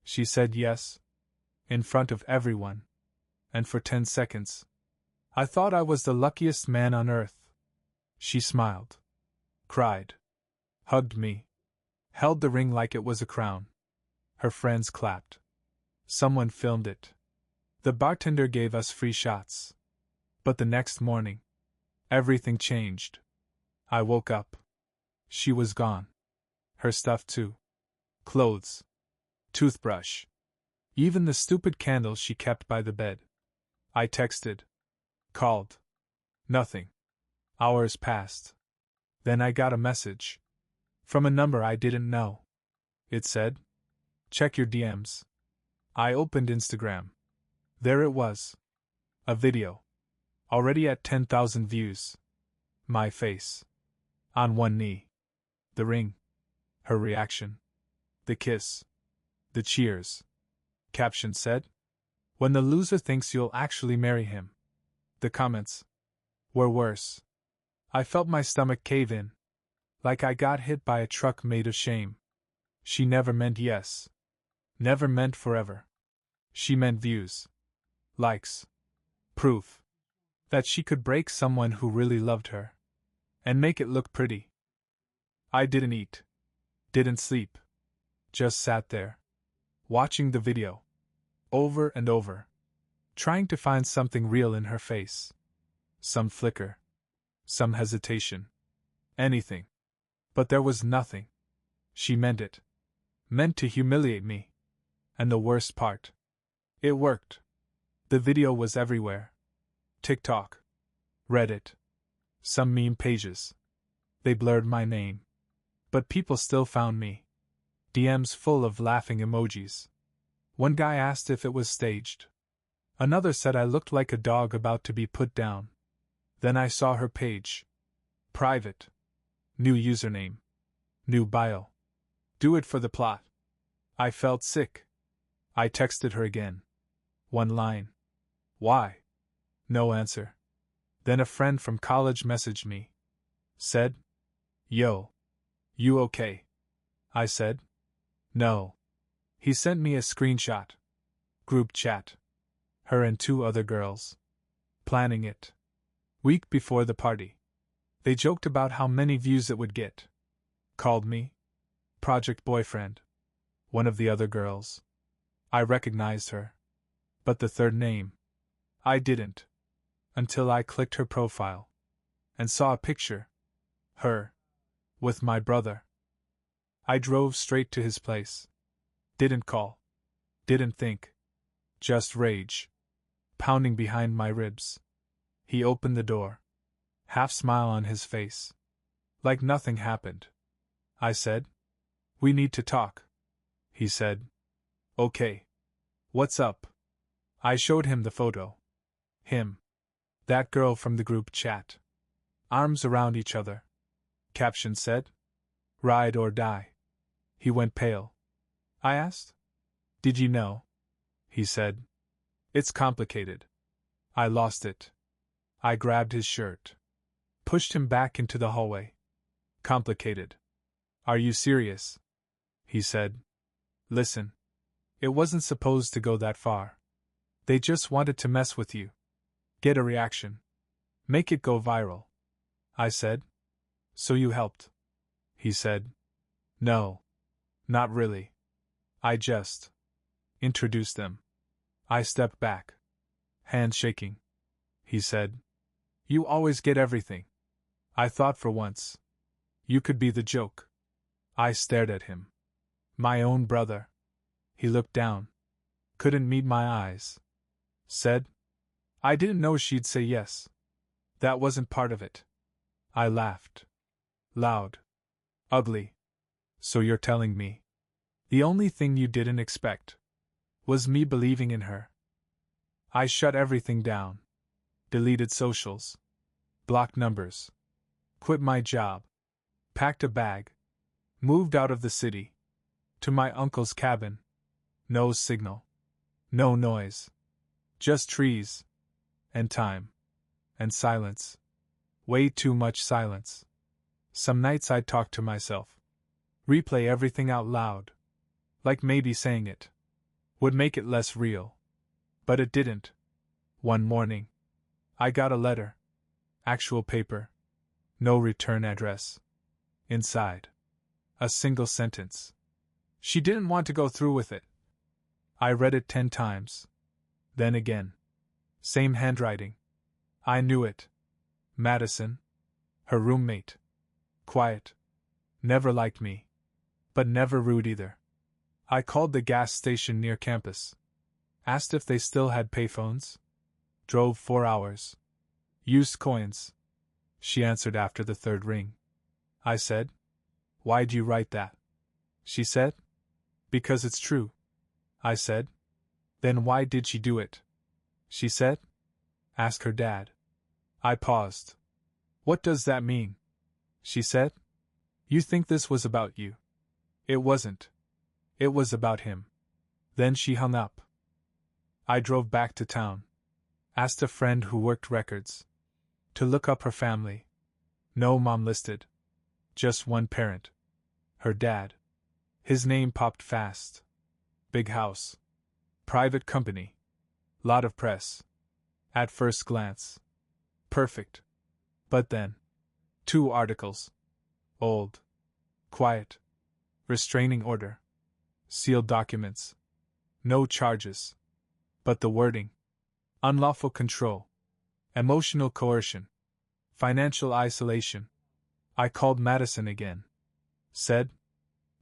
She said yes, in front of everyone, and for 10 seconds. I thought I was the luckiest man on earth. She smiled, cried, hugged me, held the ring like it was a crown. Her friends clapped. Someone filmed it. The bartender gave us free shots. But the next morning, everything changed. I woke up. She was gone. Her stuff too. Clothes. Toothbrush. Even the stupid candle she kept by the bed. I texted. Called. Nothing. Hours passed. Then I got a message. From a number I didn't know. It said, "Check your DMs." I opened Instagram. There it was. A video. Already at 10,000 views. My face. On one knee. The ring. Her reaction. The kiss. The cheers. Caption said, "When the loser thinks you'll actually marry him." The comments were worse. I felt my stomach cave in. Like I got hit by a truck made of shame. She never meant yes. Never meant forever. She meant views. Likes. Proof. That she could break someone who really loved her. And make it look pretty. I didn't eat. Didn't sleep. Just sat there. Watching the video. Over and over. Trying to find something real in her face. Some flicker. Some hesitation. Anything. But there was nothing. She meant it. Meant to humiliate me. And the worst part. It worked. The video was everywhere. TikTok. Reddit. Some meme pages. They blurred my name. But people still found me. DMs full of laughing emojis. One guy asked if it was staged. Another said I looked like a dog about to be put down. Then I saw her page. Private. New username. New bio. Do it for the plot. I felt sick. I texted her again. One line. Why? No answer. Then a friend from college messaged me. Said, "Yo. You okay?" I said, "No." He sent me a screenshot. Group chat. Her and 2 other girls. Planning it. Week before the party. They joked about how many views it would get. Called me Project Boyfriend. One of the other girls. I recognized her. But the third name. I didn't. Until I clicked her profile. And saw a picture. Her. With my brother. I drove straight to his place. Didn't call. Didn't think. Just rage. Pounding behind my ribs. He opened the door. Half smile on his face. Like nothing happened. I said, "We need to talk." He said, "Okay. What's up?" I showed him the photo. Him. That girl from the group chat. Arms around each other. Caption said, "Ride or die." He went pale. I asked, "Did you know?" He said, "It's complicated." I lost it. I grabbed his shirt. Pushed him back into the hallway. Complicated. Are you serious? He said. Listen. It wasn't supposed to go that far. They just wanted to mess with you. Get a reaction. Make it go viral. I said. So you helped? He said. No. Not really. I just introduced them. I stepped back. Hands shaking. He said. You always get everything. I thought for once. You could be the joke. I stared at him. My own brother. He looked down. Couldn't meet my eyes. Said. I didn't know she'd say yes. That wasn't part of it. I laughed. Loud. Ugly. So you're telling me. The only thing you didn't expect was me believing in her. I shut everything down. Deleted socials. Blocked numbers. Quit my job. Packed a bag. Moved out of the city. To my uncle's cabin. No signal. No noise. Just trees. And time. And silence. Way too much silence. Some nights I'd talk to myself. Replay everything out loud. Like maybe saying it. would make it less real. But it didn't. One morning, I got a letter. Actual paper. No return address. Inside. A single sentence. She didn't want to go through with it. I read it 10 times. Then again. Same handwriting. I knew it. Madison. Her roommate. Quiet. Never liked me. But never rude either. I called the gas station near campus. Asked if they still had payphones. Drove 4 hours. Used coins. She answered after the 3rd ring. I said, "Why'd you write that?" She said, "Because it's true." I said, "Then why did she do it?" She said, "Ask her dad." I paused. "What does that mean?" She said, "You think this was about you. It wasn't. It was about him." Then she hung up. I drove back to town. Asked a friend who worked records to look up her family. No mom listed. Just one parent. Her dad. His name popped fast. Big house. Private company. Lot of press. At first glance. Perfect. But then. 2 articles. Old. Quiet. Restraining order. Sealed documents. No charges. But the wording. Unlawful control. Emotional coercion. Financial isolation. I called Madison again. Said,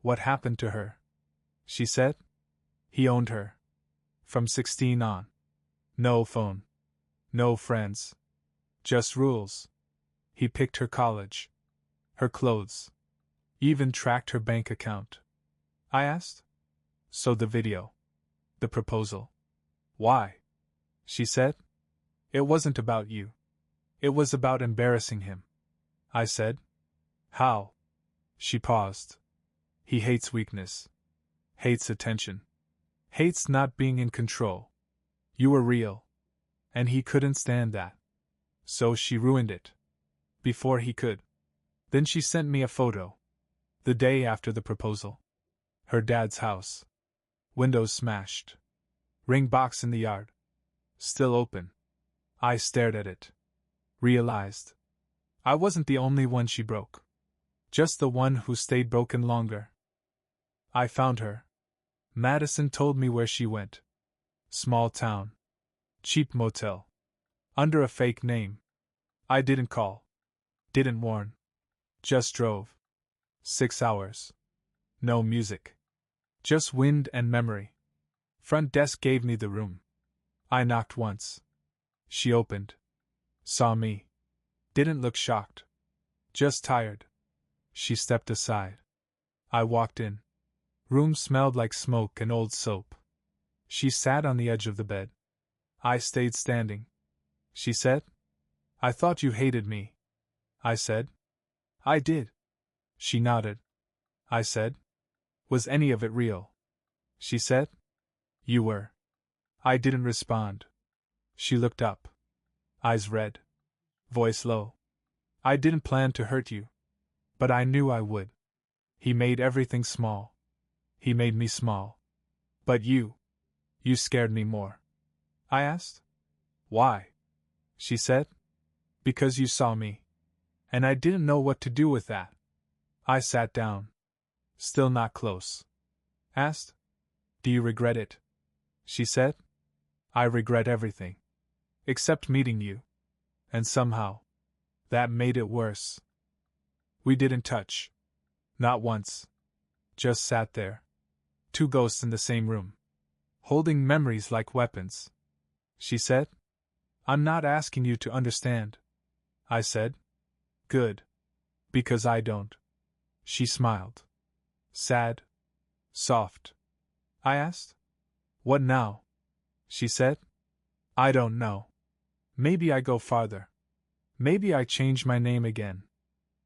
"What happened to her?" She said, "He owned her. From 16 on. No phone. No friends. Just rules. He picked her college. Her clothes. Even tracked her bank account." I asked. "So the video. The proposal. Why?" She said, "It wasn't about you. It was about embarrassing him." I said, "How?" She paused. "He hates weakness. Hates attention. Hates not being in control. You were real. And he couldn't stand that. So she ruined it. Before he could." Then she sent me a photo. The day after the proposal. Her dad's house. Windows smashed. Ring box in the yard. Still open. I stared at it. Realized. I wasn't the only one she broke. Just the one who stayed broken longer. I found her. Madison told me where she went. Small town. Cheap motel. Under a fake name. I didn't call. Didn't warn. Just drove. 6 hours. No music. Just wind and memory. Front desk gave me the room. I knocked once. She opened. Saw me. Didn't look shocked. Just tired. She stepped aside. I walked in. Room smelled like smoke and old soap. She sat on the edge of the bed. I stayed standing. She said, "I thought you hated me." I said, "I did." She nodded. I said, "Was any of it real?" She said, "You were." I didn't respond. She looked up. Eyes red. Voice low. "I didn't plan to hurt you. But I knew I would. He made everything small. He made me small. But you scared me more." I asked. "Why?" She said, "Because you saw me. And I didn't know what to do with that." I sat down. Still not close. Asked, "Do you regret it?" She said, "I regret everything. Except meeting you. And somehow, that made it worse." We didn't touch. Not once. Just sat there. 2 ghosts in the same room. Holding memories like weapons. She said, "I'm not asking you to understand." I said, "Good. Because I don't." She smiled. Sad. Soft. I asked, "What now?" She said, "I don't know. Maybe I go farther. Maybe I change my name again.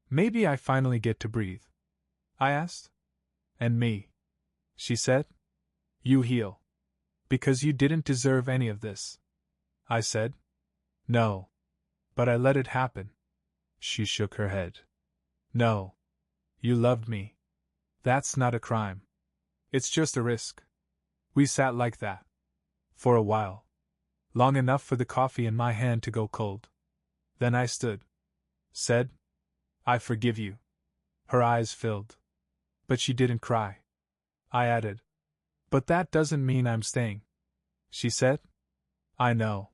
Maybe I finally get to breathe." I asked. "And me?" She said, "You heal. Because you didn't deserve any of this." I said, "No. But I let it happen." She shook her head. "No. You loved me. That's not a crime. It's just a risk. We sat like that. For a while. Long enough for the coffee in my hand to go cold. Then I stood. Said, "I forgive you." Her eyes filled. But she didn't cry. I added, "But that doesn't mean I'm staying." She said, "I know.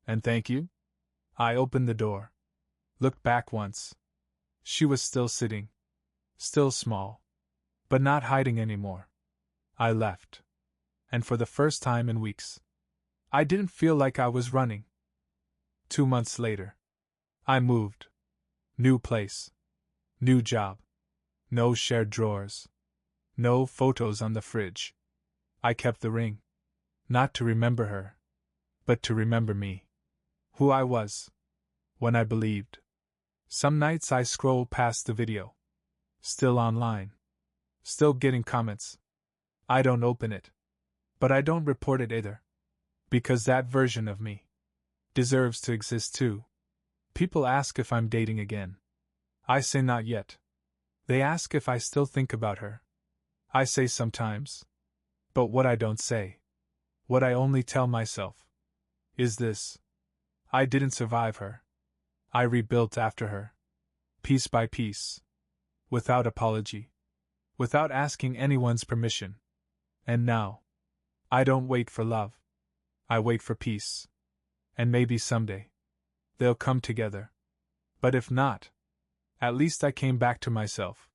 And thank you." I opened the door. Looked back once. She was still sitting. Still small. But not hiding anymore. I left. And for the first time in weeks, I didn't feel like I was running. 2 months later, I moved. New place. New job. No shared drawers. No photos on the fridge. I kept the ring. Not to remember her, but to remember me. Who I was. When I believed. Some nights I scroll past the video. Still online. Still getting comments. I don't open it. But I don't report it either. Because that version of me deserves to exist too. People ask if I'm dating again. I say not yet. They ask if I still think about her. I say sometimes. But what I don't say, what I only tell myself, is this: I didn't survive her. I rebuilt after her. Piece by piece. Without apology. Without asking anyone's permission. And now, I don't wait for love. I wait for peace. And maybe someday, they'll come together. But if not, at least I came back to myself.